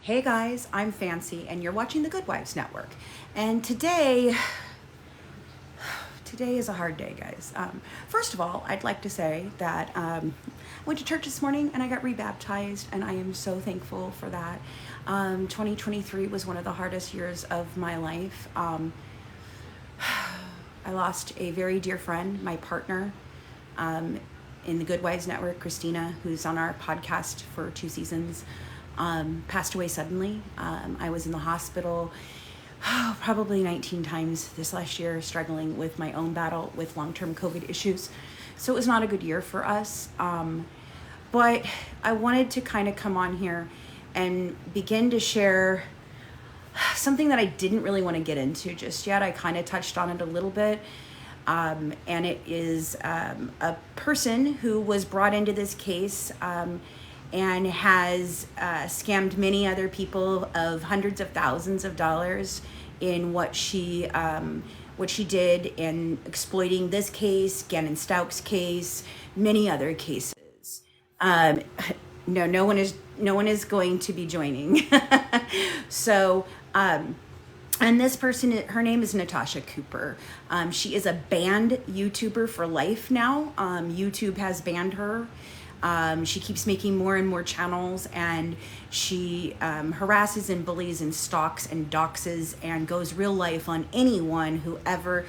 Hey guys, I'm Fancy and you're watching the Good Wives Network. And today is a hard day, guys. First of all, I'd like to say that I went to church this morning and I got rebaptized, and I am so thankful for that. 2023 was one of the hardest years of my life. I lost a very dear friend, my partner, in the Good Wives Network, Christina, who's on our podcast for 2 seasons. Passed away suddenly. I was in the hospital probably 19 times this last year, struggling with my own battle with long-term COVID issues. So it was not a good year for us. But I wanted to kind of come on here and begin to share something that I didn't really want to get into just yet. I kind of touched on it a little bit. And it is a person who was brought into this case and has scammed many other people of hundreds of thousands of dollars in what she did in exploiting this case, Gannon Stauch's case, many other cases. No one is going to be joining. So, and this person, her name is Natsha Cooper. She is a banned YouTuber for life now. YouTube has banned her. She keeps making more and more channels, and she harasses and bullies and stalks and doxes and goes real life on anyone who ever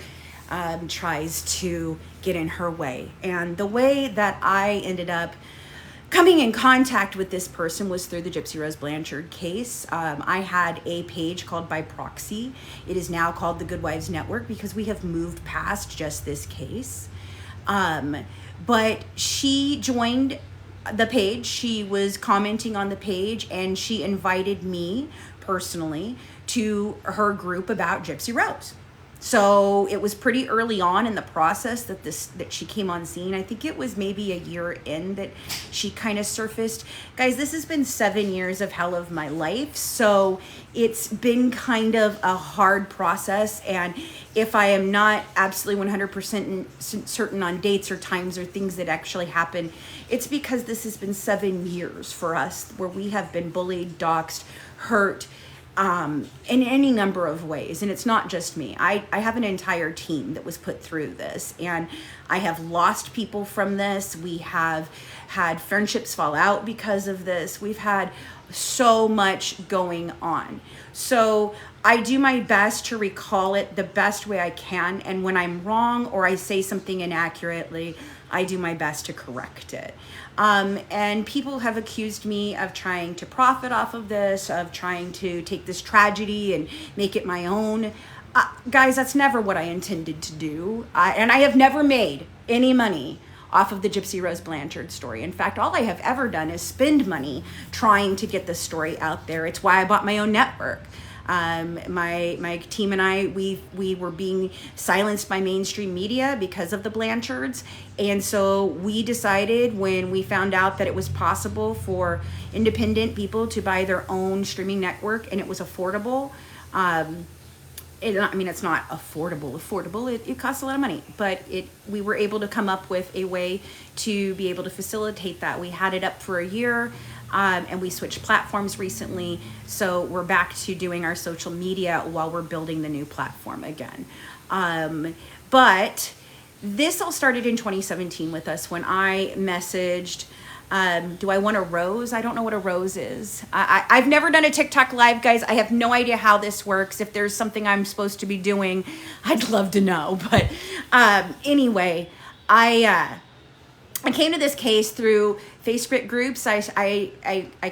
tries to get in her way. And the way that I ended up coming in contact with this person was through the Gypsy Blanchard case. I had a page called By Proxy. It is now called the Good Wives Network because we have moved past just this case. But she joined the page. She was commenting on the page, and she invited me personally to her group about Gypsy Rose. So it was pretty early on in the process that she came on scene. I think it was maybe a year in that she kind of surfaced. Guys, this has been 7 years of hell of my life. So it's been kind of a hard process. And if I am not absolutely 100% certain on dates or times or things that actually happen, it's because this has been 7 years for us where we have been bullied, doxxed, hurt, in any number of ways. And it's not just me. I have an entire team that was put through this, and I have lost people from this. We have had friendships fall out because of this. We've had so much going on. So I do my best to recall it the best way I can. And when I'm wrong or I say something inaccurately, I do my best to correct it. And people have accused me of trying to profit off of this, of trying to take this tragedy and make it my own. Guys, that's never what I intended to do. And I have never made any money off of the Gypsy Rose Blanchard story. In fact, all I have ever done is spend money trying to get this story out there. It's why I bought my own network. My team and I, we were being silenced by mainstream media because of the Blanchards. And so we decided, when we found out that it was possible for independent people to buy their own streaming network and it was affordable, it's not affordable. It costs a lot of money, but we were able to come up with a way to be able to facilitate that. We had it up for a year. And we switched platforms recently, so we're back to doing our social media while we're building the new platform again. But this all started in 2017 with us when I messaged, do I want a rose? I don't know what a rose is. I've never done a TikTok live, guys. I have no idea how this works. If there's something I'm supposed to be doing, I'd love to know. But anyway, I came to this case through Facebook groups. I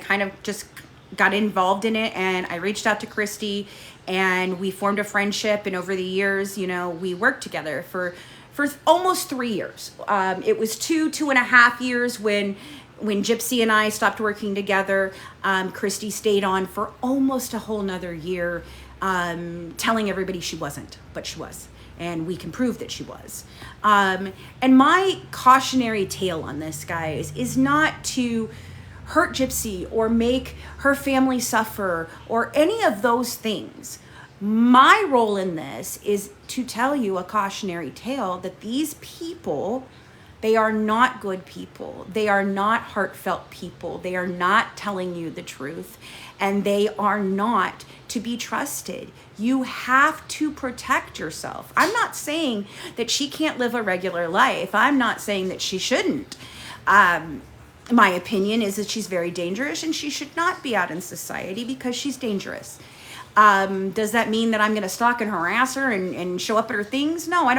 kind of just got involved in it, and I reached out to Kristy, and we formed a friendship. And over the years, we worked together for almost 3 years. It was two and a half years when Gypsy and I stopped working together. Kristy stayed on for almost a whole nother year, telling everybody she wasn't, but she was. And we can prove that she was. And my cautionary tale on this, guys, is not to hurt Gypsy or make her family suffer or any of those things. My role in this is to tell you a cautionary tale that these people They are not good people. They are not heartfelt people. They are not telling you the truth, and they are not to be trusted. You have to protect yourself. I'm not saying that she can't live a regular life. I'm not saying that she shouldn't. My opinion is that she's very dangerous and she should not be out in society because she's dangerous. Does that mean that I'm going to stalk and harass her and show up at her things? No, I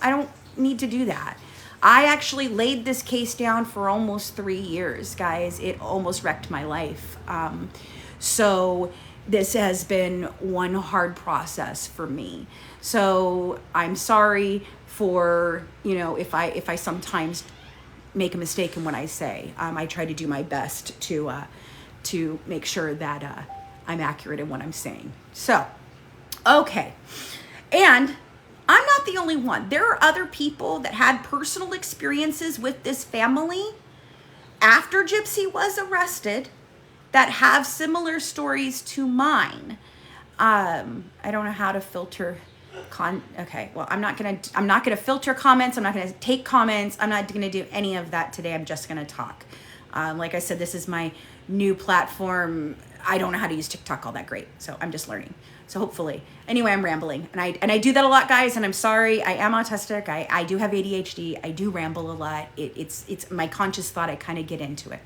don't need to do that. I actually laid this case down for almost 3 years, guys. It almost wrecked my life. So this has been one hard process for me. So I'm sorry for, if I sometimes make a mistake in what I say. I try to do my best to make sure that I'm accurate in what I'm saying. So, okay. And I'm not the only one. There are other people that had personal experiences with this family after Gypsy was arrested that have similar stories to mine. I don't know how to filter okay, well, I'm not gonna filter comments. I'm not gonna take comments. I'm not gonna do any of that today. I'm just gonna talk. Like I said, this is my new platform. I don't know how to use TikTok all that great, so I'm just learning. So hopefully, anyway, I'm rambling, and I do that a lot, guys. And I'm sorry. I am autistic. I do have ADHD. I do ramble a lot. It's my conscious thought. I kind of get into it.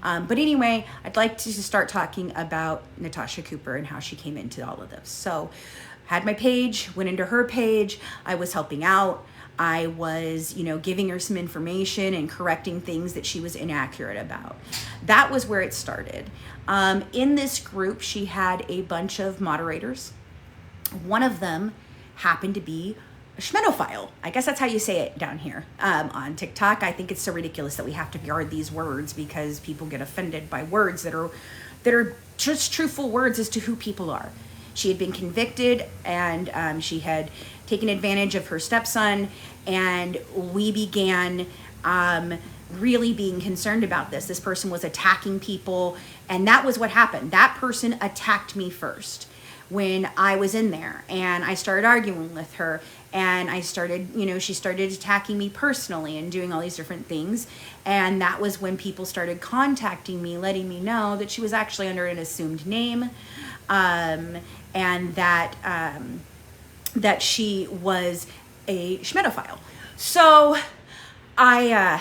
But anyway, I'd like to start talking about Natsha Cooper and how she came into all of this. So, had my page, went into her page. I was helping out. I was, giving her some information and correcting things that she was inaccurate about. That was where it started. In this group, she had a bunch of moderators. One of them happened to be a schmedophile. I guess that's how you say it down here on TikTok. I think it's so ridiculous that we have to guard these words because people get offended by words that are just truthful words as to who people are. She had been convicted, and she had taken advantage of her stepson, and we began really being concerned about this. This person was attacking people, and that was what happened. That person attacked me first when I was in there, and I started arguing with her, and I started, she started attacking me personally and doing all these different things, and that was when people started contacting me, letting me know that she was actually under an assumed name, and that that she was a schmedophile. So I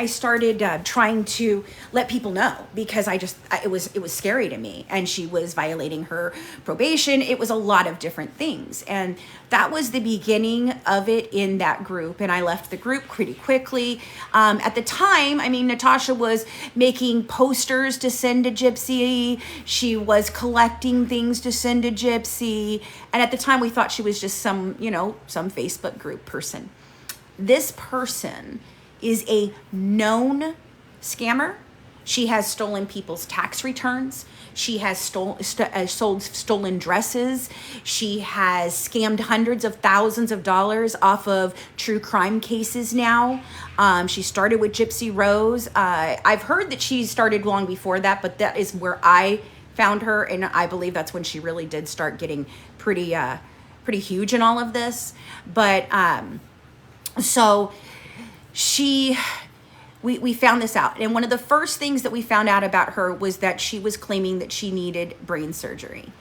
started trying to let people know because it was scary to me, and she was violating her probation. It was a lot of different things, and that was the beginning of it in that group. And I left the group pretty quickly. At the time, Natasha was making posters to send to Gypsy. She was collecting things to send to Gypsy, and at the time, we thought she was just some Facebook group person. This person is a known scammer. She has stolen people's tax returns. She has sold stolen dresses. She has scammed hundreds of thousands of dollars off of true crime cases now. She started with Gypsy Rose. I've heard that she started long before that, but that is where I found her, and I believe that's when she really did start getting pretty huge in all of this. But so we found this out. And one of the first things that we found out about her was that she was claiming that she needed brain surgery.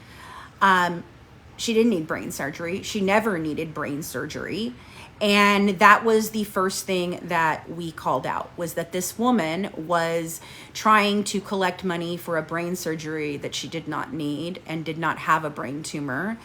She didn't need brain surgery. She never needed brain surgery. And that was the first thing that we called out, was that this woman was trying to collect money for a brain surgery that she did not need and did not have a brain tumor.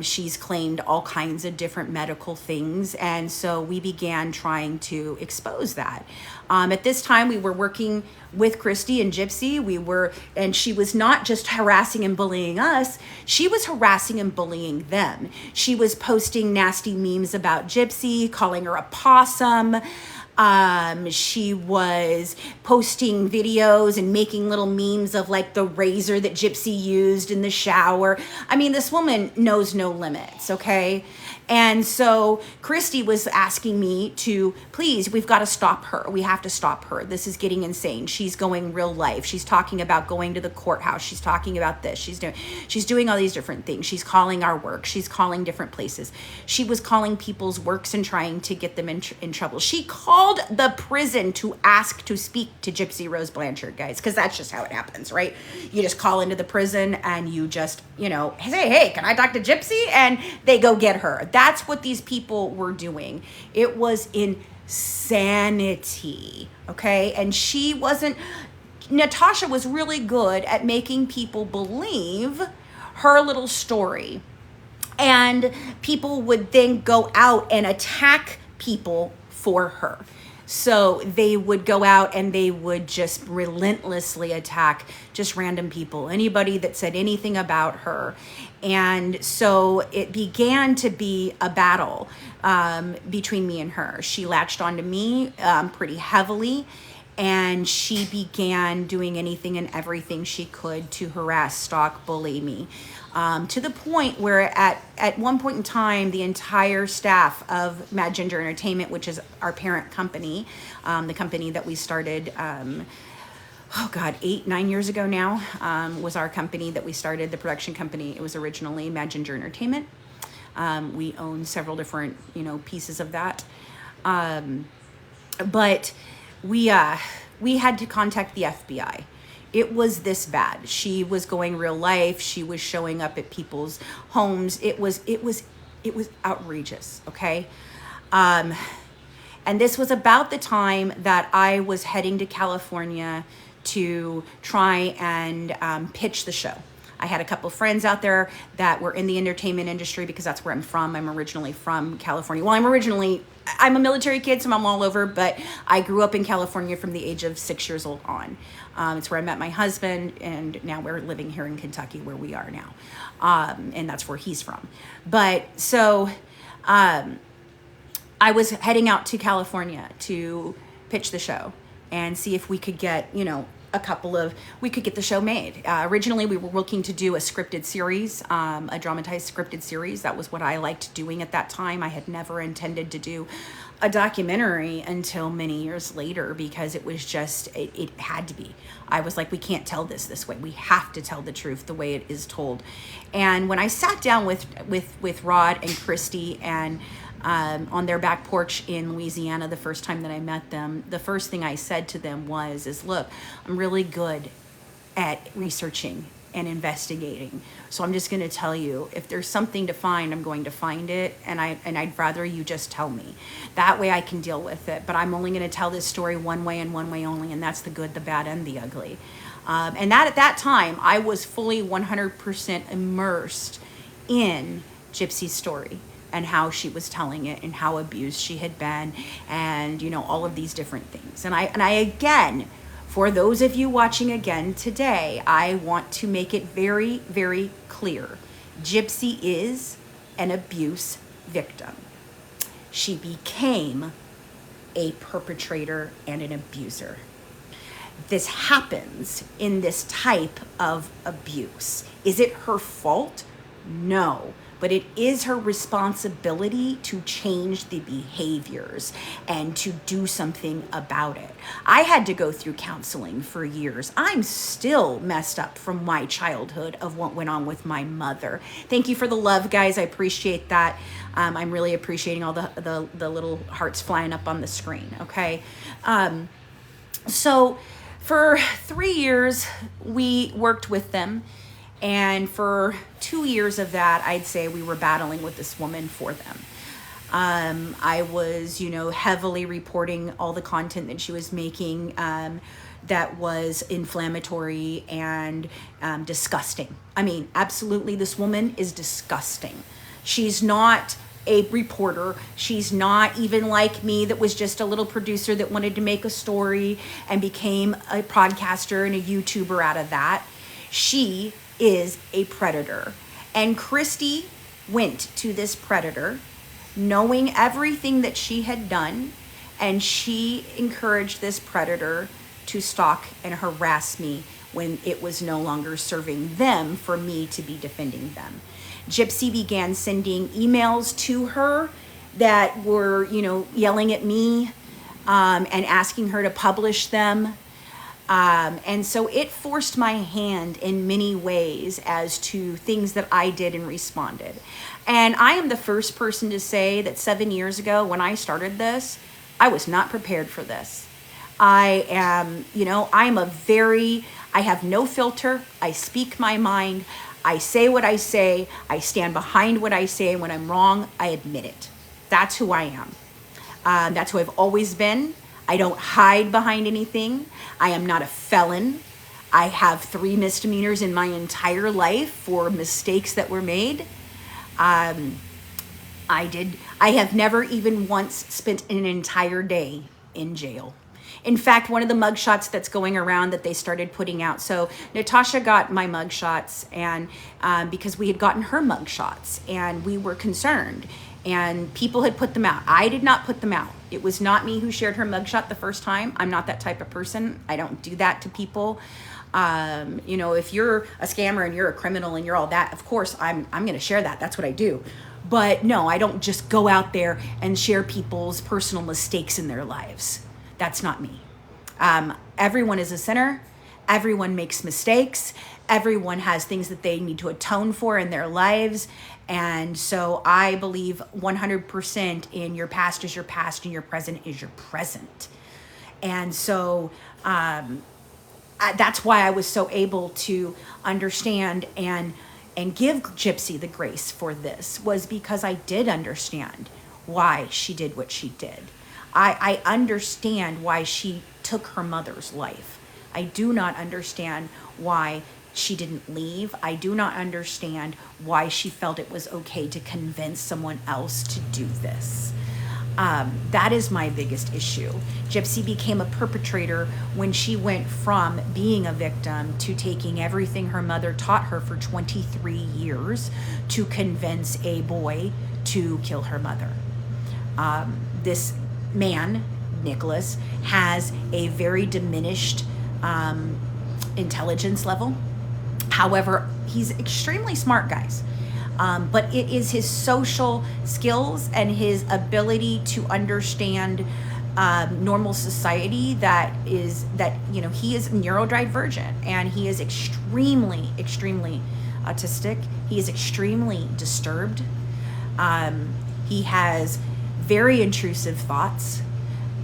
She's claimed all kinds of different medical things. And so we began trying to expose that. At this time, we were working with Kristy and Gypsy. And she was not just harassing and bullying us. She was harassing and bullying them. She was posting nasty memes about Gypsy, calling her a possum. She was posting videos and making little memes of like the razor that Gypsy used in the shower. This woman knows no limits, okay? And so Kristy was asking me to, please, we've got to stop her. We have to stop her. This is getting insane. She's going real life. She's talking about going to the courthouse. She's talking about this. She's doing all these different things. She's calling our work. She's calling different places. She was calling people's works and trying to get them in trouble. She called called the prison to ask to speak to Gypsy Rose Blanchard, guys, because that's just how it happens, right? You just call into the prison and you just, hey, can I talk to Gypsy? And they go get her. That's what these people were doing. It was insanity, okay? And Natasha was really good at making people believe her little story. And people would then go out and attack people for her. So they would go out and they would just relentlessly attack just random people, anybody that said anything about her. And so it began to be a battle between me and her. She latched onto me pretty heavily. And she began doing anything and everything she could to harass, stalk, bully me. To the point where at one point in time, the entire staff of Mad Ginger Entertainment, which is our parent company, the company that we started, 8-9 years ago now, was our company that we started, the production company. It was originally Mad Ginger Entertainment. We own several different, pieces of that. But we had to contact the FBI. It was this bad. She was going real life. She was showing up at people's homes. It was outrageous. Okay. And this was about the time that I was heading to California to try and pitch the show. I had a couple of friends out there that were in the entertainment industry because that's where I'm from. I'm originally from California. Well, I'm a military kid, so I'm all over, but I grew up in California from the age of 6 years old on. It's where I met my husband, and now we're living here in Kentucky where we are now. And that's where he's from. But so I was heading out to California to pitch the show and see if we could get, we could get the show made. Originally, we were looking to do a scripted series, a dramatized scripted series. That was what I liked doing at that time. I had never intended to do a documentary until many years later because it was just, it had to be. I was like, we can't tell this way. We have to tell the truth the way it is told. And when I sat down with Rod and Kristy and on their back porch in Louisiana the first time that I met them, the first thing I said to them was, look, I'm really good at researching and investigating. So I'm just going to tell you, if there's something to find, I'm going to find it. And I'd rather you just tell me. That way I can deal with it. But I'm only going to tell this story one way and one way only. And that's the good, the bad, and the ugly. And that at that time, I was fully 100% immersed in Gypsy's story and how she was telling it and how abused she had been and, all of these different things. And I again, for those of you watching again today, I want to make it very, very clear. Gypsy is an abuse victim. She became a perpetrator and an abuser. This happens in this type of abuse. Is it her fault? No. But it is her responsibility to change the behaviors and to do something about it. I had to go through counseling for years. I'm still messed up from my childhood of what went on with my mother. Thank you for the love, guys. I appreciate that. I'm really appreciating all the little hearts flying up on the screen, okay? So for 3 years, we worked with them. And for 2 years of that, I'd say we were battling with this woman for them. I was, heavily reporting all the content that she was making that was inflammatory and disgusting. I mean, absolutely, this woman is disgusting. She's not a reporter. She's not even like me that was just a little producer that wanted to make a story and became a podcaster and a YouTuber out of that. She is a predator. And Kristy went to this predator knowing everything that she had done, and she encouraged this predator to stalk and harass me when it was no longer serving them for me to be defending them. Gypsy began sending emails to her that were, yelling at me and asking her to publish them. And so it forced my hand in many ways as to things that I did and responded. And I am the first person to say that 7 years ago when I started this, I was not prepared for this. I am, I have no filter. I speak my mind. I say what I say. I stand behind what I say. And when I'm wrong, I admit it. That's who I am. That's who I've always been. I don't hide behind anything. I am not a felon. I have 3 misdemeanors in my entire life for mistakes that were made. I have never even once spent an entire day in jail. In fact, one of the mugshots that's going around that they started putting out. So Natasha got my mugshots, and because we had gotten her mugshots, and we were concerned, and people had put them out. I did not put them out. It was not me who shared her mugshot the first time. I'm not that type of person. I don't do that to people. If you're a scammer and you're a criminal and you're all that, of course I'm going to share that. That's what I do. But no, I don't just go out there and share people's personal mistakes in their lives. That's not me. Everyone is a sinner. Everyone makes mistakes. Everyone has things that they need to atone for in their lives. And so I believe 100% in your past is your past and your present is your present. And so that's why I was so able to understand and give Gypsy the grace for this, was because I did understand why she did what she did. I understand why she took her mother's life. I do not understand why she didn't leave. I do not understand why she felt it was okay to convince someone else to do this. That is my biggest issue. Gypsy became a perpetrator when she went from being a victim to taking everything her mother taught her for 23 years to convince a boy to kill her mother. This man, Nicholas, has a very diminished intelligence level. However, he's extremely smart, guys. But it is his social skills and his ability to understand normal society that he is neurodivergent, and he is extremely, extremely autistic. He is extremely disturbed. He has very intrusive thoughts.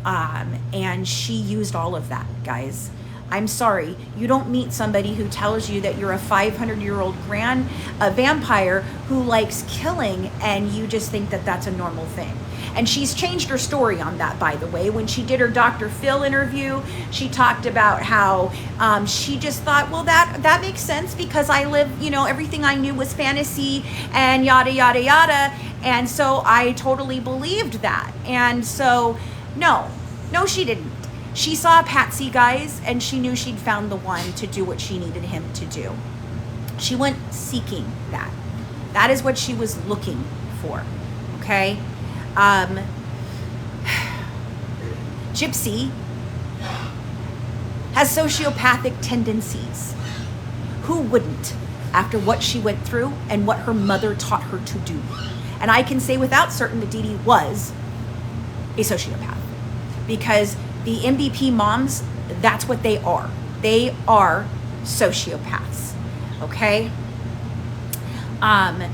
And she used all of that, guys. I'm sorry, you don't meet somebody who tells you that you're a 500-year-old vampire who likes killing, and you just think that that's a normal thing. And she's changed her story on that, by the way. When she did her Dr. Phil interview, she talked about how she just thought, well, that makes sense because I live, everything I knew was fantasy and yada, yada, yada. And so I totally believed that. And so, no, she didn't. She saw Patsy, guys, and she knew she'd found the one to do what she needed him to do. She went seeking that. That is what she was looking for, okay? Gypsy has sociopathic tendencies. Who wouldn't, after what she went through and what her mother taught her to do? And I can say without certain that DeeDee was a sociopath, because the MVP moms, that's what they are. They are sociopaths, okay? And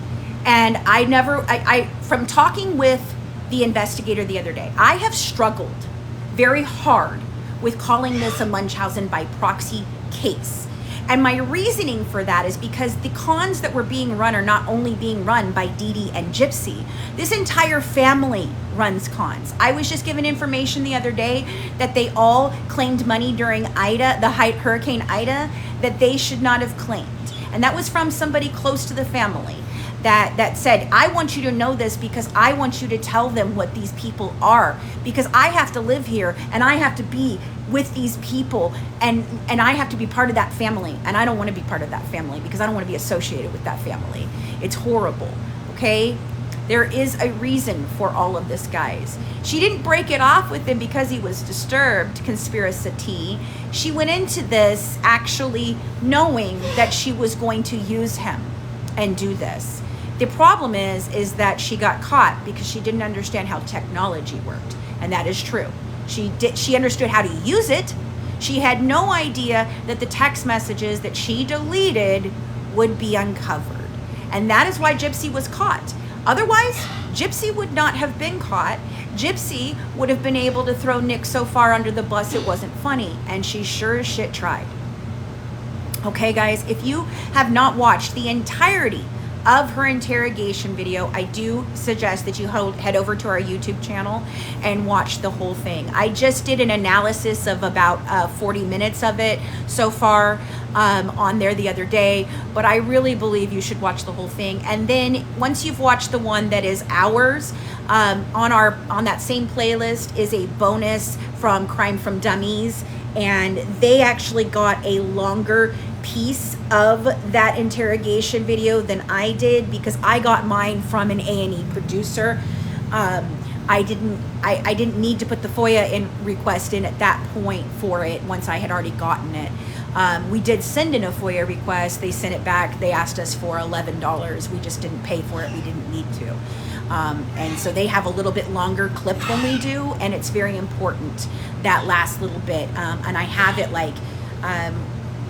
I from talking with the investigator the other day, I have struggled very hard with calling this a Munchausen by proxy case. And my reasoning for that is because the cons that were being run are not only being run by DeeDee and Gypsy. This entire family runs cons. I was just given information the other day that they all claimed money during Hurricane Ida, that they should not have claimed. And that was from somebody close to the family that said, I want you to know this because I want you to tell them what these people are, because I have to live here and I have to be with these people and I have to be part of that family, and I don't want to be part of that family because I don't want to be associated with that family. It's horrible, okay? There is a reason for all of this, guys. She didn't break it off with him because he was disturbed, conspiracy. She went into this actually knowing that she was going to use him and do this. The problem is that she got caught because she didn't understand how technology worked, and that is true. She understood how to use it. She had no idea that the text messages that she deleted would be uncovered. And that is why Gypsy was caught. Otherwise, Gypsy would not have been caught, Gypsy would have been able to throw Nick so far under the bus it wasn't funny, and she sure as shit tried. Okay, guys, if you have not watched the entirety of her interrogation video, I do suggest that you head over to our YouTube channel and watch the whole thing. I just did an analysis of about 40 minutes of it so far on there the other day, but I really believe you should watch the whole thing. And then once you've watched the one that is ours, on that same playlist is a bonus from Crime from Dummies, and they actually got a longer piece of that interrogation video than I did, because I got mine from an A&E producer. I didn't need to put the FOIA request in at that point for it once I had already gotten it. We did send in a FOIA request. They sent it back. They asked us for $11. We just didn't pay for it. We didn't need to. And so they have a little bit longer clip than we do, and it's very important, that last little bit. And I have it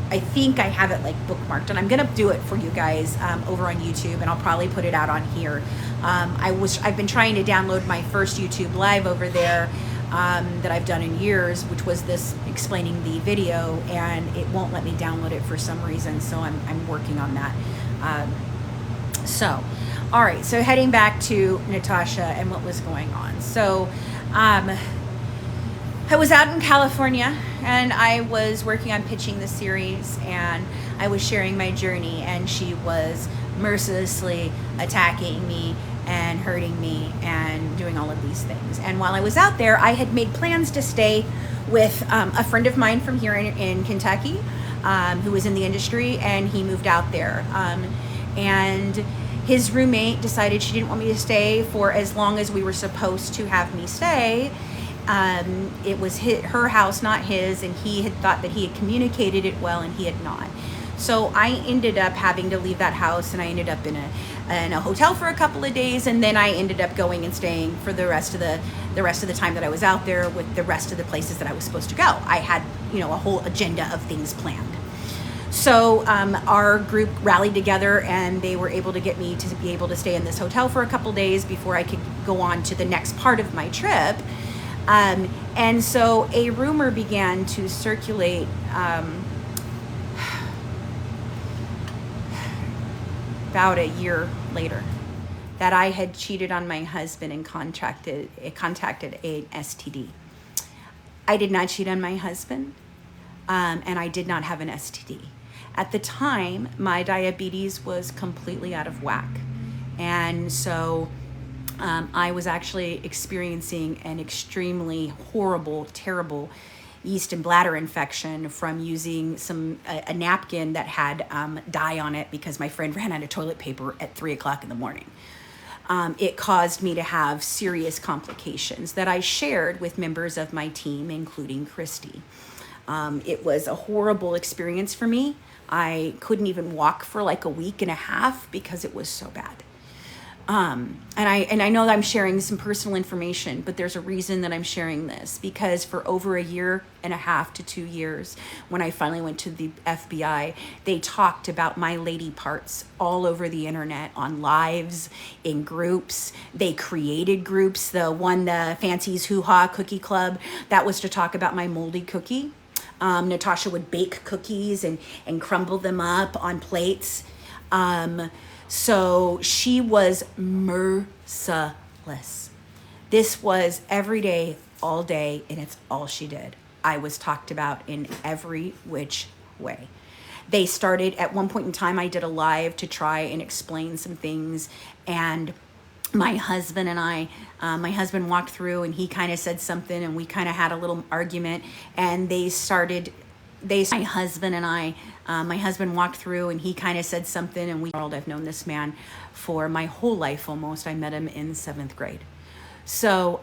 I think I have it bookmarked, and I'm gonna do it for you guys over on YouTube, and I'll probably put it out on here. I've been trying to download my first YouTube live over there that I've done in years, which was this explaining the video, and it won't let me download it for some reason, so I'm working on that. All right, so heading back to Natasha and what was going on. So I was out in California, and I was working on pitching the series, and I was sharing my journey, and she was mercilessly attacking me and hurting me and doing all of these things. And while I was out there, I had made plans to stay with a friend of mine from here in Kentucky, who was in the industry, and he moved out there. And his roommate decided she didn't want me to stay for as long as we were supposed to have me stay. It was her house, not his, and he had thought that he had communicated it well, and he had not. So I ended up having to leave that house, and I ended up in a hotel for a couple of days, and then I ended up going and staying for the rest of the time that I was out there with the rest of the places that I was supposed to go. I had, a whole agenda of things planned. So our group rallied together, and they were able to get me to be able to stay in this hotel for a couple of days before I could go on to the next part of my trip. And so a rumor began to circulate about a year later that I had cheated on my husband and contracted an STD. I did not cheat on my husband, and I did not have an STD. At the time, my diabetes was completely out of whack. And so I was actually experiencing an extremely horrible, terrible yeast and bladder infection from using a napkin that had dye on it because my friend ran out of toilet paper at 3:00 in the morning. It caused me to have serious complications that I shared with members of my team, including Kristy. It was a horrible experience for me. I couldn't even walk for a week and a half because it was so bad. And I know that I'm sharing some personal information, but there's a reason that I'm sharing this, because for over a year and a half to 2 years, when I finally went to the FBI, they talked about my lady parts all over the internet, on lives, in groups. They created groups. The Fancy's Hoo Ha Cookie Club, that was to talk about my moldy cookie. Natasha would bake cookies and crumble them up on plates. So she was merciless. This was every day, all day, and it's all she did. I was talked about in every which way. They started, at one point in time, I did a live to try and explain some things, and my husband and my husband walked through, and he kind of said something, and we kind of had a little argument, and my husband walked through, and he kind of said something, and I've known this man for my whole life almost. I met him in 7th grade. So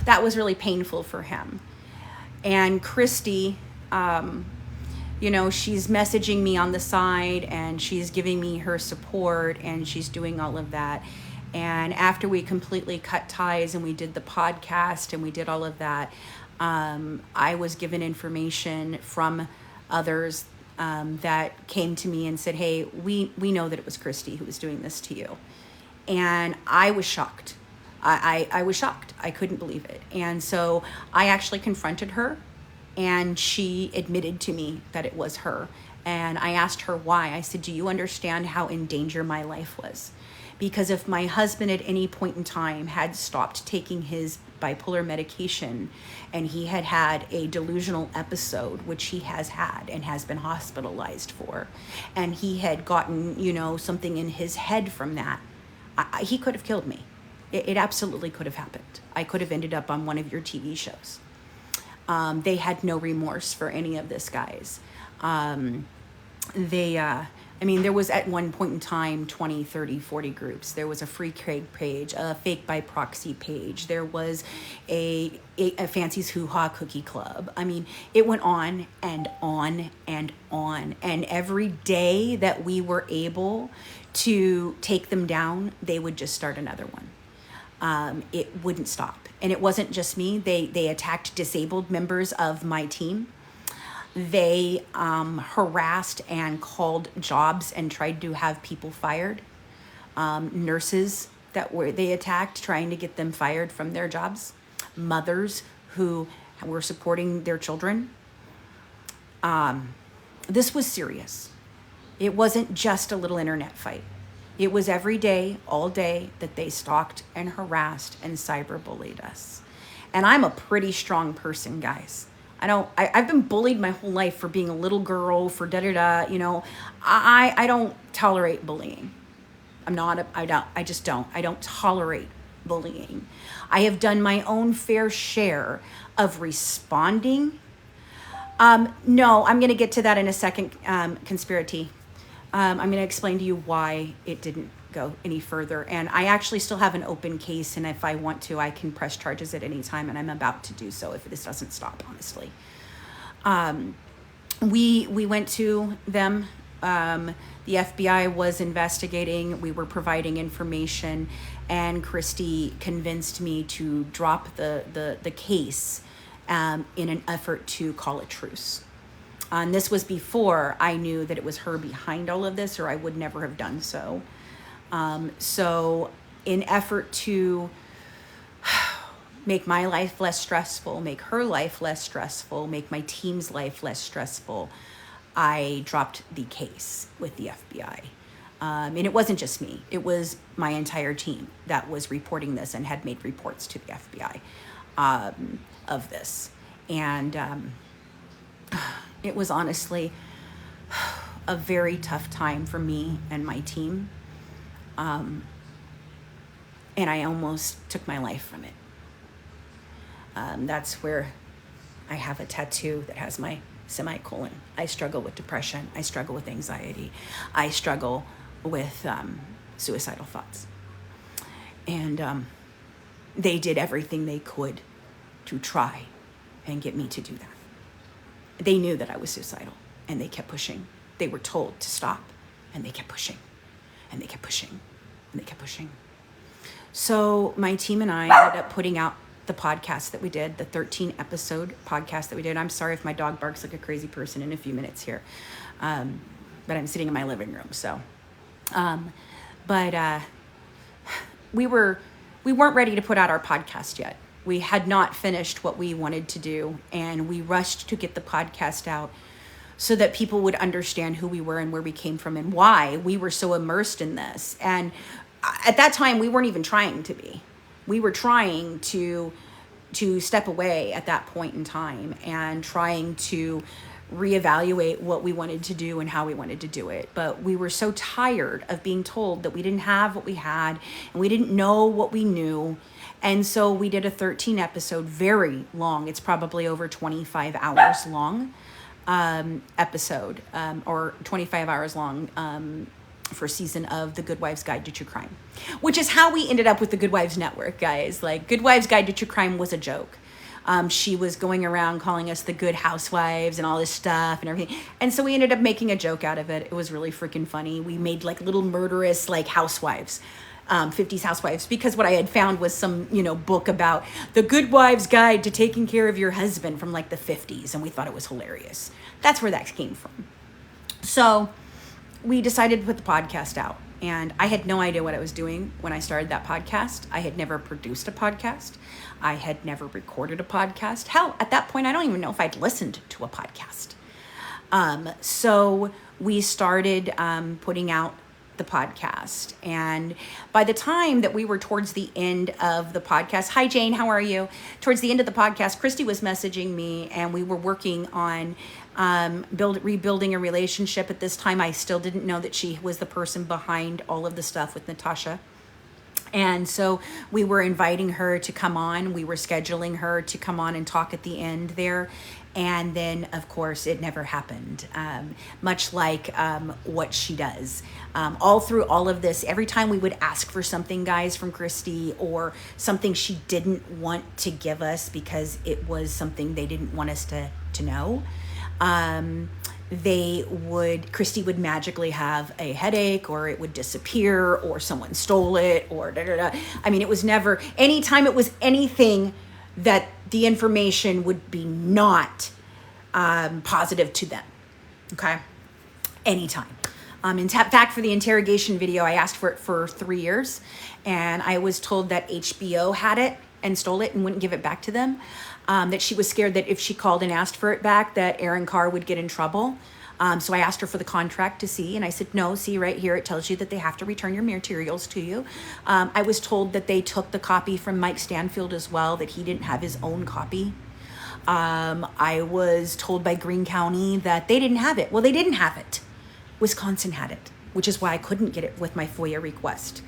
that was really painful for him. And Kristy, she's messaging me on the side, and she's giving me her support, and she's doing all of that. And after we completely cut ties and we did the podcast and we did all of that, I was given information from others that came to me and said, hey, we know that it was Kristy who was doing this to you. And I was shocked. I was shocked. I couldn't believe it. And so I actually confronted her, and she admitted to me that it was her. And I asked her why. I said, do you understand how in danger my life was? Because if my husband at any point in time had stopped taking his bipolar medication and he had had a delusional episode, which he has had and has been hospitalized for, and he had gotten, something in his head from that, he could have killed me. It absolutely could have happened. I could have ended up on one of your TV shows. They had no remorse for any of this, guys. There was at one point in time 20, 30, 40 groups. There was a free Craig page, a fake by proxy page. There was a Fancy's Hoo Ha Cookie Club. It went on and on and on. And every day that we were able to take them down, they would just start another one. It wouldn't stop. And it wasn't just me. They attacked disabled members of my team. They harassed and called jobs and tried to have people fired. Nurses they attacked, trying to get them fired from their jobs. Mothers who were supporting their children. This was serious. It wasn't just a little internet fight. It was every day, all day, that they stalked and harassed and cyberbullied us. And I'm a pretty strong person, guys. I've been bullied my whole life for being a little girl, for da-da-da, I don't tolerate bullying. I just don't. I don't tolerate bullying. I have done my own fair share of responding. No, I'm going to get to that in a second, conspiracy. I'm going to explain to you why it didn't go any further. And I actually still have an open case, and if I want to, I can press charges at any time, and I'm about to do so if this doesn't stop, honestly. We went to them. The FBI was investigating. We were providing information, and Kristy convinced me to drop the case in an effort to call a truce. And this was before I knew that it was her behind all of this, or I would never have done so. So in effort to make my life less stressful, make her life less stressful, make my team's life less stressful, I dropped the case with the FBI. And it wasn't just me. It was my entire team that was reporting this and had made reports to the FBI of this. And it was honestly a very tough time for me and my team. And I almost took my life from it. That's where I have a tattoo that has my semicolon. I struggle with depression. I struggle with anxiety. I struggle with suicidal thoughts. And they did everything they could to try and get me to do that. They knew that I was suicidal, and they kept pushing. They were told to stop, and they kept pushing, and they kept pushing, and they kept pushing. So my team and I ended up putting out the podcast that we did, the 13-episode podcast that we did. I'm sorry if my dog barks like a crazy person in a few minutes here, but I'm sitting in my living room. So, we weren't ready to put out our podcast yet. We had not finished what we wanted to do, and we rushed to get the podcast out so that people would understand who we were and where we came from and why we were so immersed in this. And at that time, we weren't even trying to be. We were trying to step away at that point in time and trying to reevaluate what we wanted to do and how we wanted to do it. But we were so tired of being told that we didn't have what we had and we didn't know what we knew. And so we did a 13-episode, very long. It's probably over 25 hours long episode, or 25 hours long for season of The Good Wives Guide to True Crime, which is how we ended up with the Good Wives Network, guys. Like, Good Wives Guide to True Crime was a joke. She was going around calling us the Good Housewives and all this stuff and everything. And so we ended up making a joke out of it. It was really freaking funny. We made like little murderous like housewives. 50s housewives, because what I had found was some, book about the Good Wives Guide to Taking Care of Your Husband from like the 50s, and we thought it was hilarious. That's where that came from. So we decided to put the podcast out. And I had no idea what I was doing when I started that podcast. I had never produced a podcast. I had never recorded a podcast. Hell, at that point, I don't even know if I'd listened to a podcast. So we started putting out the podcast. And by the time that we were towards the end of the podcast, hi Jane, how are you? Towards the end of the podcast, Kristy was messaging me and we were working on rebuilding a relationship. At this time, I still didn't know that she was the person behind all of the stuff with Natasha. And so we were inviting her to come on. We were scheduling her to come on and talk at the end there. And then, of course, it never happened, much like what she does. All through all of this, every time we would ask for something, guys, from Kristy, or something she didn't want to give us because it was something they didn't want us to know, Kristy would magically have a headache, or it would disappear, or someone stole it, or da-da-da. I mean, it was never, anytime it was anything that the information would be not positive to them, okay? Anytime. In fact, for the interrogation video, I asked for it for 3 years, and I was told that HBO had it and stole it and wouldn't give it back to them, that she was scared that if she called and asked for it back, that Aaron Carr would get in trouble. So I asked her for the contract to see, and I said, no, see right here, it tells you that they have to return your materials to you. I was told that they took the copy from Mike Stanfield as well, that he didn't have his own copy. I was told by Greene County that they didn't have it. Well, they didn't have it. Wisconsin had it, which is why I couldn't get it with my FOIA request.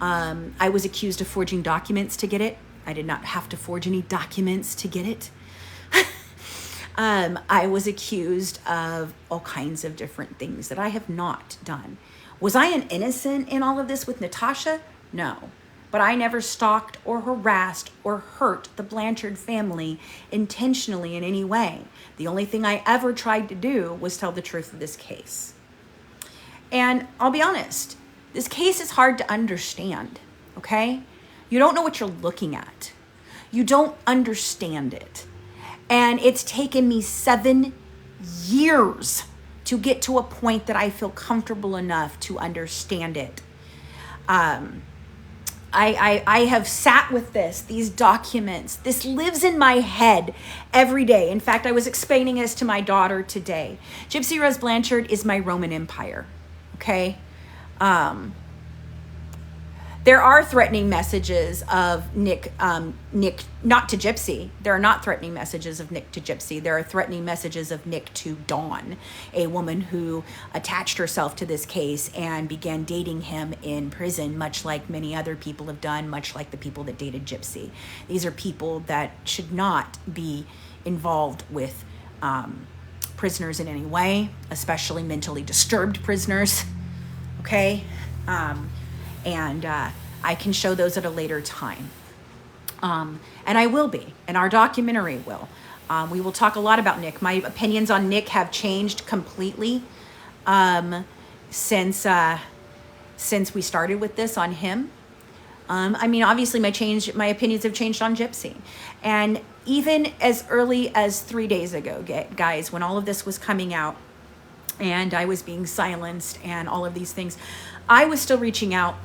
I was accused of forging documents to get it. I did not have to forge any documents to get it. I was accused of all kinds of different things that I have not done. Was I an innocent in all of this with Natasha? No. But I never stalked or harassed or hurt the Blanchard family intentionally in any way. The only thing I ever tried to do was tell the truth of this case. And I'll be honest, this case is hard to understand, okay? You don't know what you're looking at. You don't understand it. And it's taken me 7 years to get to a point that I feel comfortable enough to understand it. I have sat with these documents. This lives in my head every day. In fact, I was explaining this to my daughter today. Gypsy Rose Blanchard is my Roman Empire, okay? There are threatening messages of Nick, not to Gypsy. There are not threatening messages of Nick to Gypsy. There are threatening messages of Nick to Dawn, a woman who attached herself to this case and began dating him in prison, much like many other people have done, much like the people that dated Gypsy. These are people that should not be involved with prisoners in any way, especially mentally disturbed prisoners, okay? And I can show those at a later time. And I will be, and our documentary will. We will talk a lot about Nick. My opinions on Nick have changed completely since we started with this on him. I mean, obviously my opinions have changed on Gypsy. And even as early as 3 days ago, guys, when all of this was coming out and I was being silenced and all of these things, I was still reaching out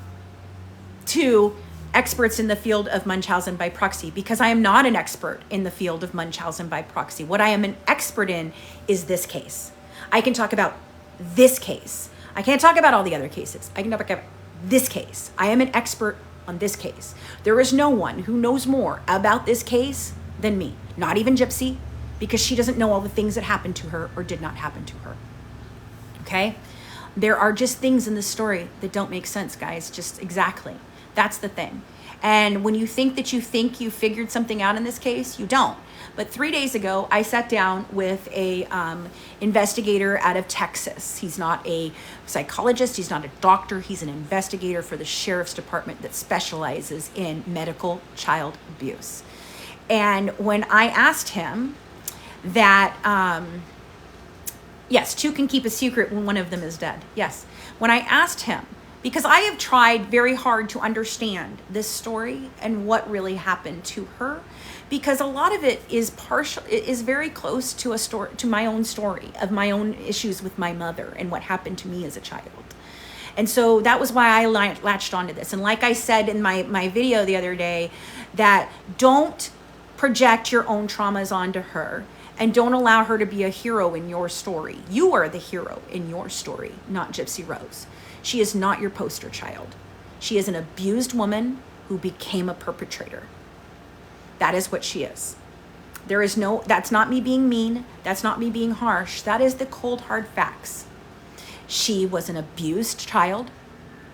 to experts in the field of Munchausen by proxy, because I am not an expert in the field of Munchausen by proxy. What I am an expert in is this case. I can talk about this case. I can't talk about all the other cases. I can talk about this case. I am an expert on this case. There is no one who knows more about this case than me, not even Gypsy, because she doesn't know all the things that happened to her or did not happen to her. Okay? There are just things in the story that don't make sense, guys. Just exactly. That's the thing. And when you think you figured something out in this case, you don't. But 3 days ago, I sat down with a investigator out of Texas. He's not a psychologist. He's not a doctor. He's an investigator for the sheriff's department that specializes in medical child abuse. And when I asked him that, yes, two can keep a secret when one of them is dead. Yes. When I asked him, because I have tried very hard to understand this story and what really happened to her, because a lot of it is partial, it is very close to a story, to my own story of my own issues with my mother and what happened to me as a child. And so that was why I latched onto this. And like I said in my video the other day, that don't project your own traumas onto her, and don't allow her to be a hero in your story. You are the hero in your story, not Gypsy Rose. She is not your poster child. She is an abused woman who became a perpetrator. That is what she is. There is no, that's not me being mean. That's not me being harsh. That is the cold, hard facts. She was an abused child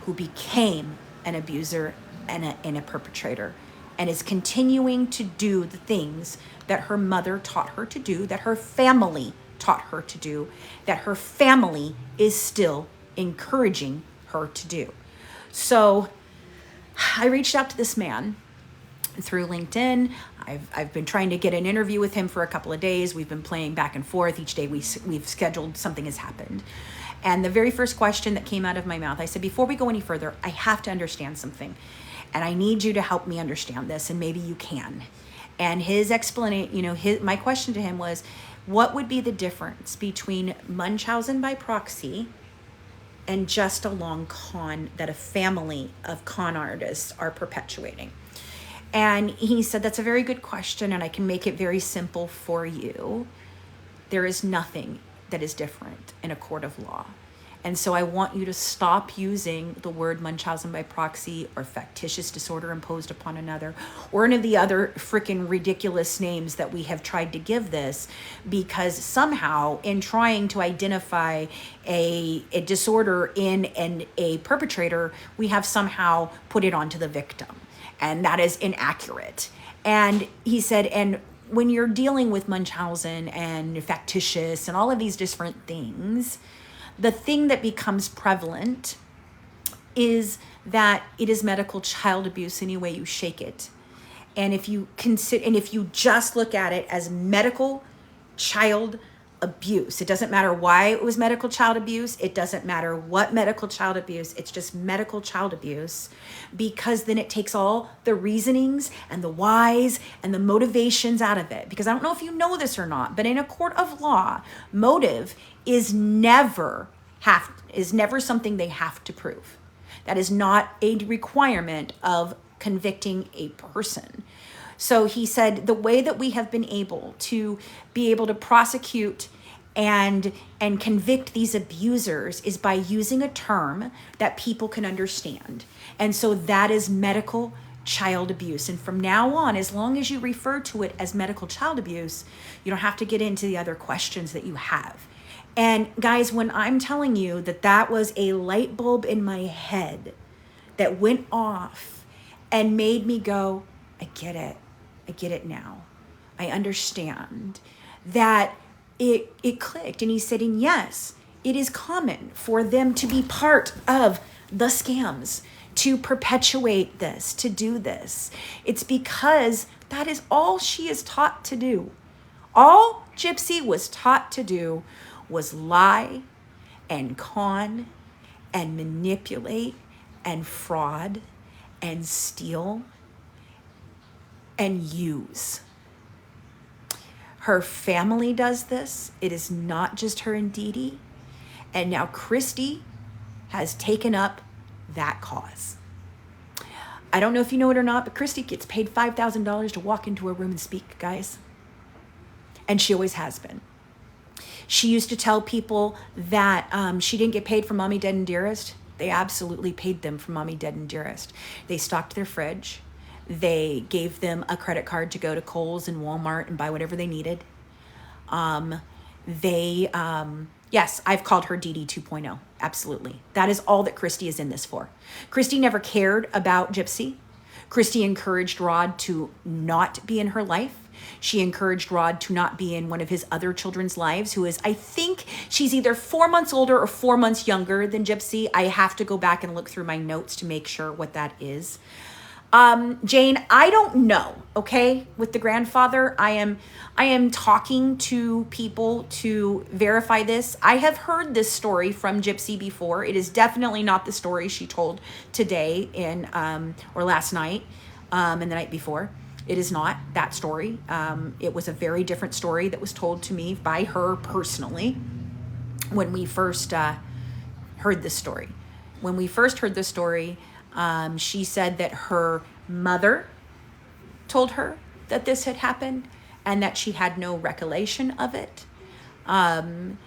who became an abuser and a perpetrator, and is continuing to do the things that her mother taught her to do, that her family taught her to do, that her family is still encouraging her to do. So I reached out to this man through LinkedIn. I've been trying to get an interview with him for a couple of days. We've been playing back and forth. Each day we've scheduled, something has happened. And the very first question that came out of my mouth, I said, before we go any further, I have to understand something. And I need you to help me understand this, and maybe you can. And his explanation, my question to him was, what would be the difference between Munchausen by proxy and just a long con that a family of con artists are perpetuating? And he said, that's a very good question, and I can make it very simple for you. There is nothing that is different in a court of law. And so I want you to stop using the word Munchausen by proxy or factitious disorder imposed upon another, or any of the other freaking ridiculous names that we have tried to give this, because somehow in trying to identify a disorder in a perpetrator, we have somehow put it onto the victim. And that is inaccurate. And he said, and when you're dealing with Munchausen and factitious and all of these different things, the thing that becomes prevalent is that it is medical child abuse any way you shake it. And if you consider, and if you just look at it as medical child abuse, it doesn't matter why it was medical child abuse, it doesn't matter what medical child abuse, it's just medical child abuse, because then it takes all the reasonings and the whys and the motivations out of it. Because I don't know if you know this or not, but in a court of law, motive is never something they have to prove. That is not a requirement of convicting a person. So he said the way that we have been able to prosecute and convict these abusers is by using a term that people can understand. And so that is medical child abuse. And from now on, as long as you refer to it as medical child abuse, you don't have to get into the other questions that you have. And guys, when I'm telling you that was a light bulb in my head that went off and made me go, I get it. I get it now. I understand. That it clicked. And he said, and yes, it is common for them to be part of the scams, to perpetuate this, to do this. It's because that is all she is taught to do. All Gypsy was taught to do was lie and con and manipulate and fraud and steal and use. Her family does this. It is not just her and DeeDee. And now Kristy has taken up that cause. I don't know if you know it or not, but Kristy gets paid $5,000 to walk into a room and speak, guys. And she always has been. She used to tell people that she didn't get paid for Mommy Dead and Dearest. They absolutely paid them for Mommy Dead and Dearest. They stocked their fridge. They gave them a credit card to go to Kohl's and Walmart and buy whatever they needed. Yes, I've called her DeeDee 2.0. Absolutely. That is all that Kristy is in this for. Kristy never cared about Gypsy. Kristy encouraged Rod to not be in her life. She encouraged Rod to not be in one of his other children's lives, who is, I think she's either 4 months older or 4 months younger than Gypsy. I have to go back and look through my notes to make sure what that is. Jane, I don't know, okay? With the grandfather, I am talking to people to verify this. I have heard this story from Gypsy before. It is definitely not the story she told today or last night, and the night before. It is not that story. It was a very different story that was told to me by her personally when we first heard this story. When we first heard the story, she said that her mother told her that this had happened and that she had no recollection of it. And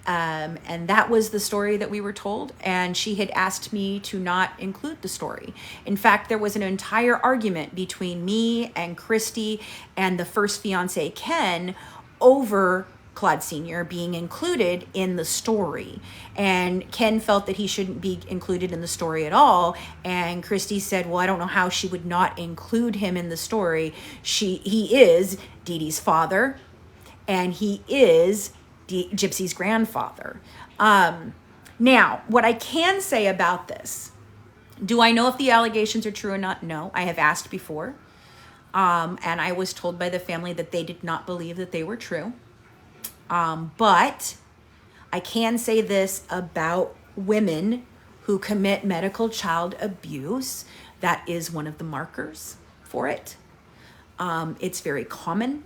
that was the story that we were told. And she had asked me to not include the story. In fact, there was an entire argument between me and Kristy and the first fiance, Ken, over Claude Sr. being included in the story. And Ken felt that he shouldn't be included in the story at all. And Kristy said, well, I don't know how she would not include him in the story. He is DeeDee's father, and he is Gypsy's grandfather. Now, what I can say about this, do I know if the allegations are true or not? No, I have asked before. And I was told by the family that they did not believe that they were true. But I can say this about women who commit medical child abuse. That is one of the markers for it. It's very common.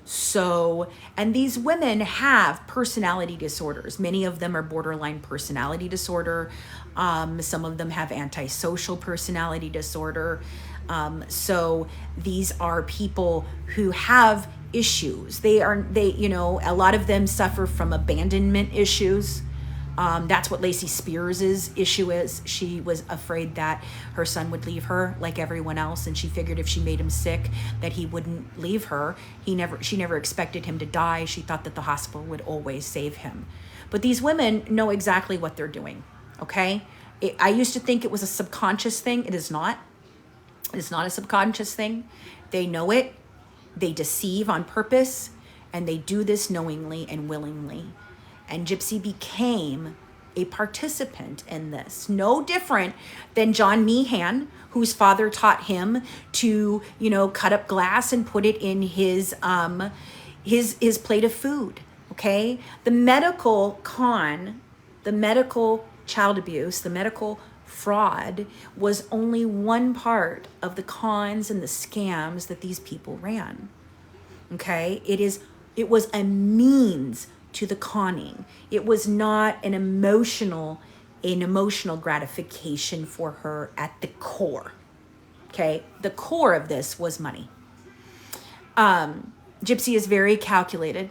So, and these women have personality disorders. Many of them are borderline personality disorder. Some of them have antisocial personality disorder. So these are people who have issues. A lot of them suffer from abandonment issues. That's what Lacey Spears's issue is. She was afraid that her son would leave her like everyone else, and she figured if she made him sick that he wouldn't leave her. She never expected him to die. She thought that the hospital would always save him. But these women know exactly what they're doing, okay? I used to think it was a subconscious thing. It is not. It's not a subconscious thing. They know it. They deceive on purpose, and they do this knowingly and willingly. And Gypsy became a participant in this. No different than John Meehan, whose father taught him to, cut up glass and put it in his plate of food. Okay? The medical child abuse, the medical fraud was only one part of the cons and the scams that these people ran. Okay? It was a means to the conning. It was not an emotional gratification for her at the core. Okay? The core of this was money. Gypsy is very calculated.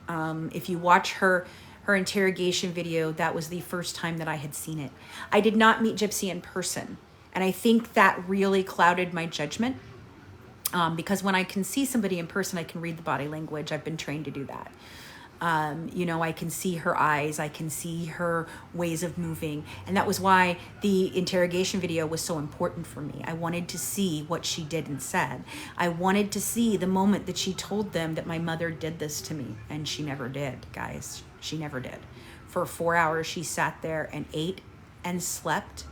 If you watch her interrogation video, that was the first time that I had seen it. I did not meet Gypsy in person. And I think that really clouded my judgment. Because when I can see somebody in person, I can read the body language. I've been trained to do that. I can see her eyes, I can see her ways of moving. And that was why the interrogation video was so important for me. I wanted to see what she did and said. I wanted to see the moment that she told them that my mother did this to me. And she never did, guys. She never did. For 4 hours, she sat there and ate and slept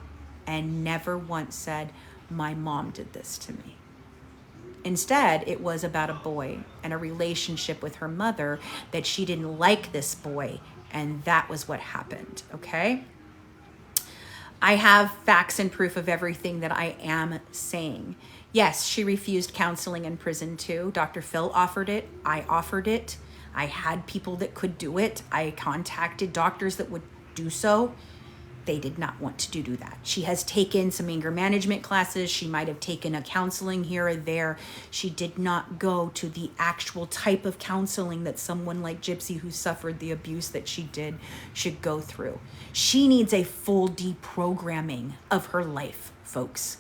and never once said, my mom did this to me. Instead, it was about a boy and a relationship with her mother that she didn't like this boy, and that was what happened, okay? I have facts and proof of everything that I am saying. Yes, she refused counseling in prison too. Dr. Phil offered it. I offered it. I had people that could do it. I contacted doctors that would do so. They did not want to do that. She has taken some anger management classes. She might have taken a counseling here or there. She did not go to the actual type of counseling that someone like Gypsy, who suffered the abuse that she did, should go through. She needs a full deprogramming of her life, folks.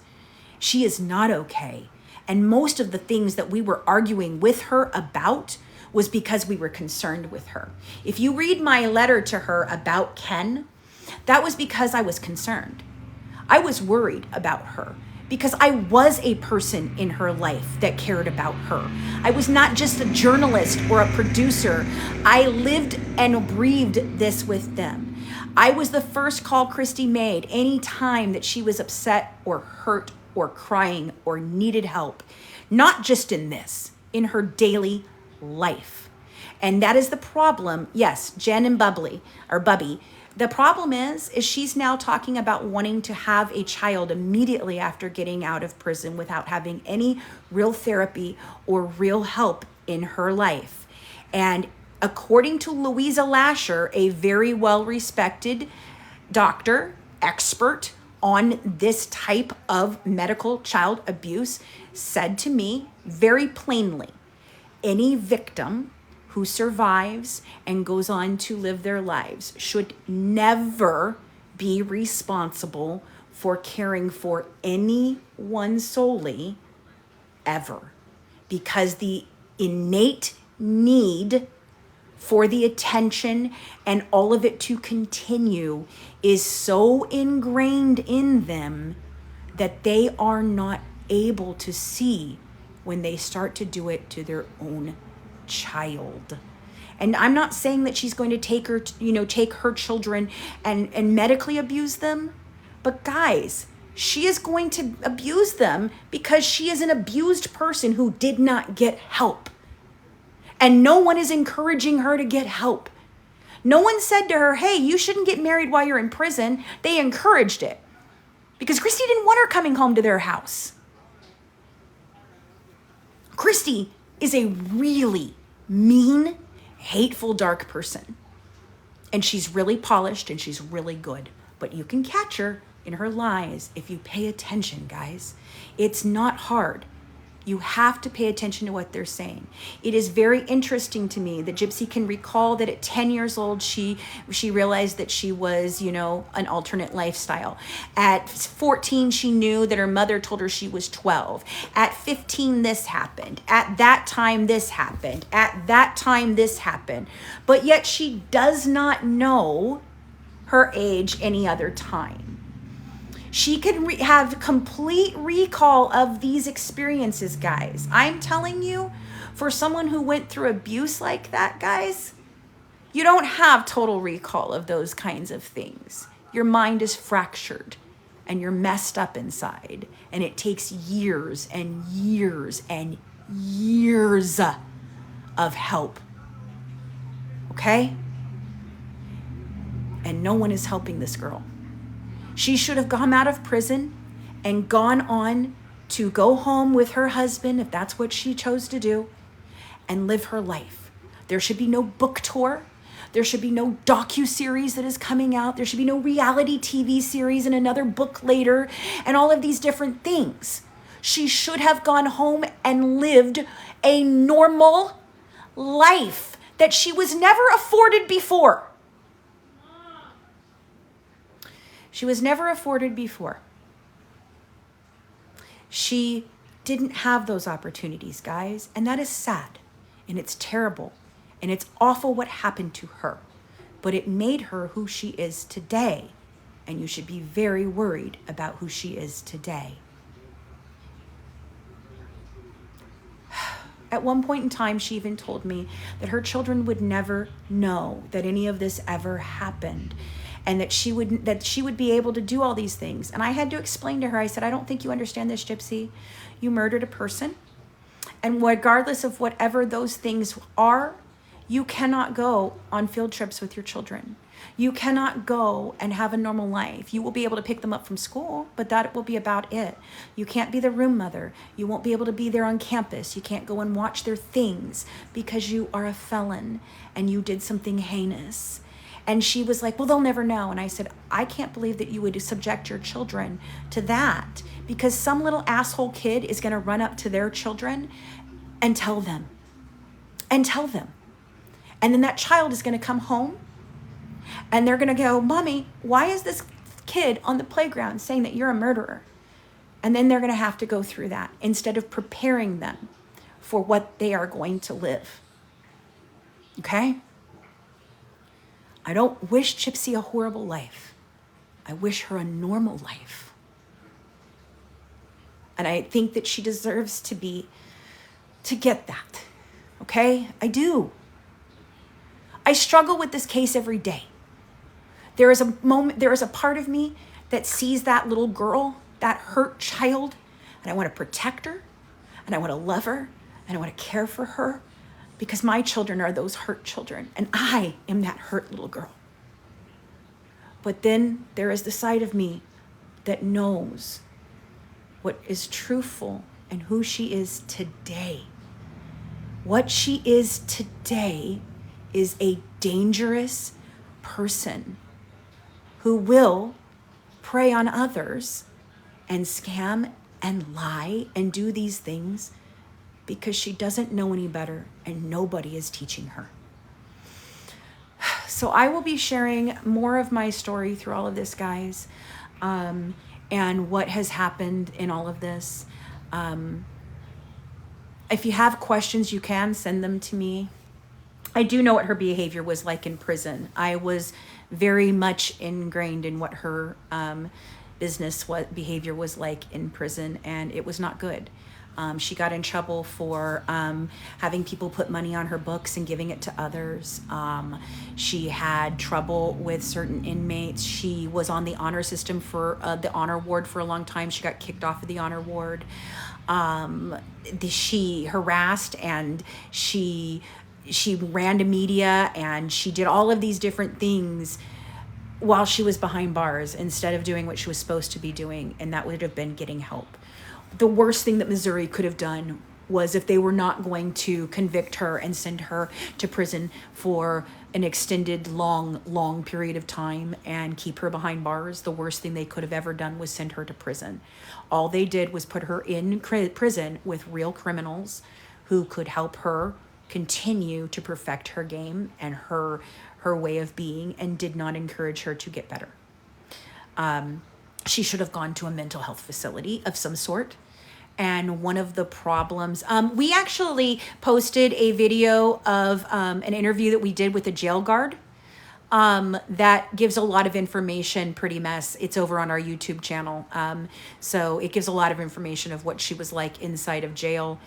She is not okay. And most of the things that we were arguing with her about was because we were concerned with her. If you read my letter to her about Ken, that was because I was concerned. I was worried about her because I was a person in her life that cared about her. I was not just a journalist or a producer. I lived and breathed this with them. I was the first call Kristy made any time that she was upset or hurt or crying or needed help. Not just in this, in her daily life. And that is the problem. Yes, Jen and Bubby The problem is she's now talking about wanting to have a child immediately after getting out of prison without having any real therapy or real help in her life. And according to Louisa Lasher, a very well-respected doctor, expert on this type of medical child abuse, said to me very plainly, any victim who survives and goes on to live their lives should never be responsible for caring for anyone solely, ever. Because the innate need for the attention and all of it to continue is so ingrained in them that they are not able to see when they start to do it to their own child. And I'm not saying that she's going to take her children and medically abuse them, but guys, she is going to abuse them because she is an abused person who did not get help. And no one is encouraging her to get help. No one said to her, hey, you shouldn't get married while you're in prison. They encouraged it because Kristy didn't want her coming home to their house. Kristy is a really mean, hateful, dark person. And she's really polished and she's really good. But you can catch her in her lies if you pay attention, guys. It's not hard. You have to pay attention to what they're saying. It is very interesting to me that Gypsy can recall that at 10 years old, she realized that she was, an alternate lifestyle. At 14, she knew that her mother told her she was 12. At 15, this happened. At that time, this happened. At that time, this happened. But yet she does not know her age any other time. She can have complete recall of these experiences, guys. I'm telling you, for someone who went through abuse like that, guys, you don't have total recall of those kinds of things. Your mind is fractured and you're messed up inside. And it takes years and years and years of help. Okay? And no one is helping this girl. She should have come out of prison and gone on to go home with her husband, if that's what she chose to do, and live her life. There should be no book tour. There should be no docu-series that is coming out. There should be no reality TV series and another book later and all of these different things. She should have gone home and lived a normal life that she was never afforded before. She was never afforded before. She didn't have those opportunities, guys, and that is sad, and it's terrible, and it's awful what happened to her, but it made her who she is today, and you should be very worried about who she is today. At one point in time, she even told me that her children would never know that any of this ever happened, and that she would be able to do all these things. And I had to explain to her, I said, I don't think you understand this, Gypsy. You murdered a person. And regardless of whatever those things are, you cannot go on field trips with your children. You cannot go and have a normal life. You will be able to pick them up from school, but that will be about it. You can't be the room mother. You won't be able to be there on campus. You can't go and watch their things because you are a felon and you did something heinous. And she was like, well, they'll never know. And I said, I can't believe that you would subject your children to that, because some little asshole kid is going to run up to their children and tell them. And then that child is going to come home and they're going to go, Mommy, why is this kid on the playground saying that you're a murderer? And then they're going to have to go through that instead of preparing them for what they are going to live. Okay? I don't wish Gypsy a horrible life. I wish her a normal life. And I think that she deserves to get that. Okay? I do. I struggle with this case every day. There is a part of me that sees that little girl, that hurt child, and I want to protect her, and I want to love her, and I want to care for her. Because my children are those hurt children, and I am that hurt little girl. But then there is the side of me that knows what is truthful and who she is today. What she is today is a dangerous person who will prey on others and scam and lie and do these things because she doesn't know any better and nobody is teaching her. So I will be sharing more of my story through all of this, guys, and what has happened in all of this. If you have questions, you can send them to me. I do know what her behavior was like in prison. I was very much ingrained in what her behavior was like in prison, and it was not good. She got in trouble for having people put money on her books and giving it to others. She had trouble with certain inmates. She was on the honor system for the honor ward for a long time. She got kicked off of the honor ward. She harassed and she ran to media and she did all of these different things while she was behind bars instead of doing what she was supposed to be doing, and that would have been getting help. The worst thing that Missouri could have done was, if they were not going to convict her and send her to prison for an extended long period of time and keep her behind bars, the worst thing they could have ever done was send her to prison. All they did was put her in prison with real criminals who could help her continue to perfect her game and her way of being, and did not encourage her to get better. She should have gone to a mental health facility of some sort. And one of the problems, we actually posted a video of an interview that we did with a jail guard that gives a lot of information, pretty mess. It's over on our YouTube channel. So it gives a lot of information of what she was like inside of jail.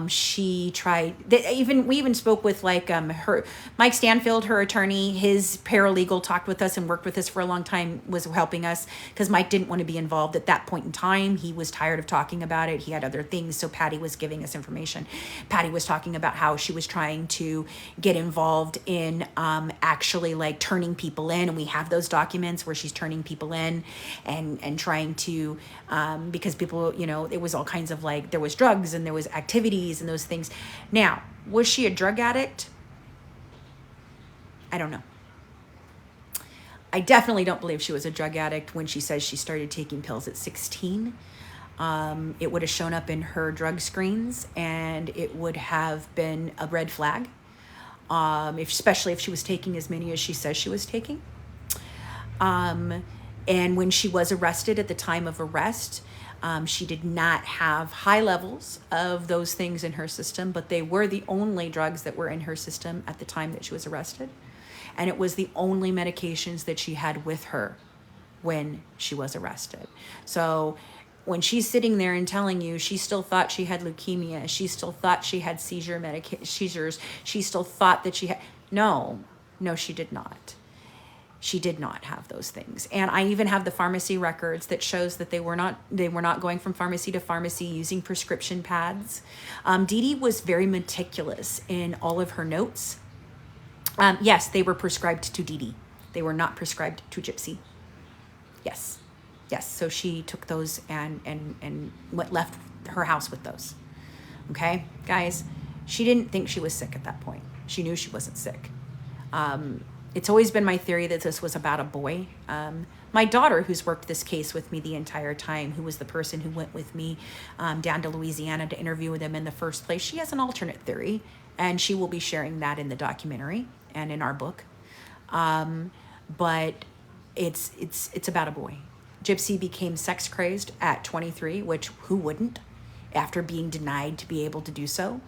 She tried, we even spoke with her, Mike Stanfield, her attorney. His paralegal talked with us and worked with us for a long time, was helping us because Mike didn't want to be involved at that point in time. He was tired of talking about it. He had other things. So Patty was giving us information. Patty was talking about how she was trying to get involved in actually like turning people in. And we have those documents where she's turning people in and trying to, because people, it was all kinds of like, there was drugs and there was activities and those things. Now, was she a drug addict? I don't know. I definitely don't believe she was a drug addict when she says she started taking pills at 16. It would have shown up in her drug screens and it would have been a red flag, especially if she was taking as many as she says she was taking. And when she was arrested, at the time of arrest, she did not have high levels of those things in her system, but they were the only drugs that were in her system at the time that she was arrested. And it was the only medications that she had with her when she was arrested. So when she's sitting there and telling you she still thought she had leukemia, she still thought she had seizures, she still thought that she had, no, she did not. She did not have those things. And I even have the pharmacy records that shows that they were not going from pharmacy to pharmacy using prescription pads. DeeDee was very meticulous in all of her notes. Yes, they were prescribed to DeeDee. They were not prescribed to Gypsy. Yes. So she took those and left her house with those. Okay, guys, she didn't think she was sick at that point. She knew she wasn't sick. It's always been my theory that this was about a boy. My daughter, who's worked this case with me the entire time, who was the person who went with me down to Louisiana to interview with him in the first place, she has an alternate theory, and she will be sharing that in the documentary and in our book. But it's about a boy. Gypsy became sex crazed at 23, which who wouldn't, after being denied to be able to do so.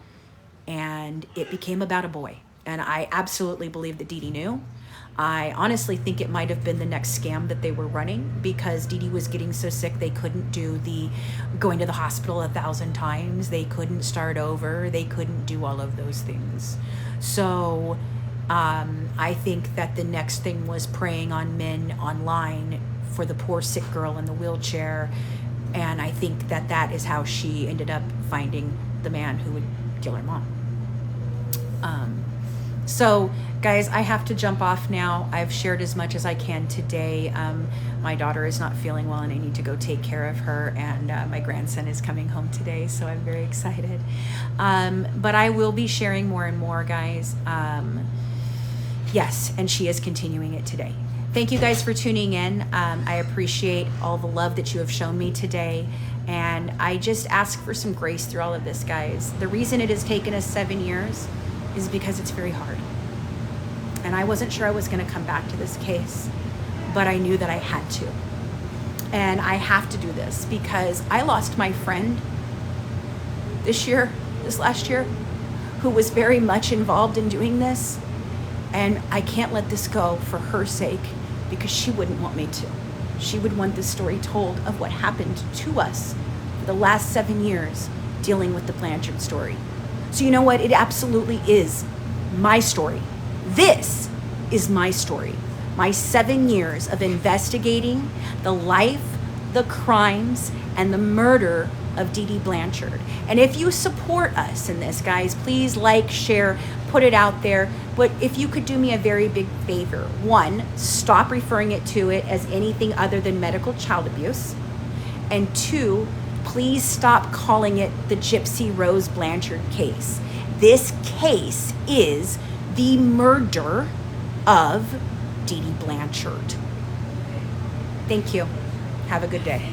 And it became about a boy. And I absolutely believe that DeeDee knew. I honestly think it might have been the next scam that they were running, because DeeDee was getting so sick they couldn't do the going to the hospital 1,000 times. They couldn't start over. They couldn't do all of those things. So I think that the next thing was preying on men online for the poor sick girl in the wheelchair. And I think that is how she ended up finding the man who would kill her mom. So, guys, I have to jump off now. I've shared as much as I can today. My daughter is not feeling well, and I need to go take care of her. And my grandson is coming home today, so I'm very excited. But I will be sharing more and more, guys. Yes, and she is continuing it today. Thank you guys for tuning in. I appreciate all the love that you have shown me today. And I just ask for some grace through all of this, guys. The reason it has taken us 7 years is because it's very hard. And I wasn't sure I was going to come back to this case, but I knew that I had to. And I have to do this because I lost my friend this last year, who was very much involved in doing this. And I can't let this go for her sake, because she wouldn't want me to. She would want the story told of what happened to us for the last 7 years dealing with the Blanchard story. So you know what? It absolutely is my story. This is my story. My 7 years of investigating the life, the crimes, and the murder of DeeDee Blanchard. And if you support us in this, guys, please like, share, put it out there. But if you could do me a very big favor, 1, stop referring to it as anything other than medical child abuse. And 2, please stop calling it the Gypsy Rose Blanchard case. This case is the murder of DeeDee Blanchard. Thank you. Have a good day.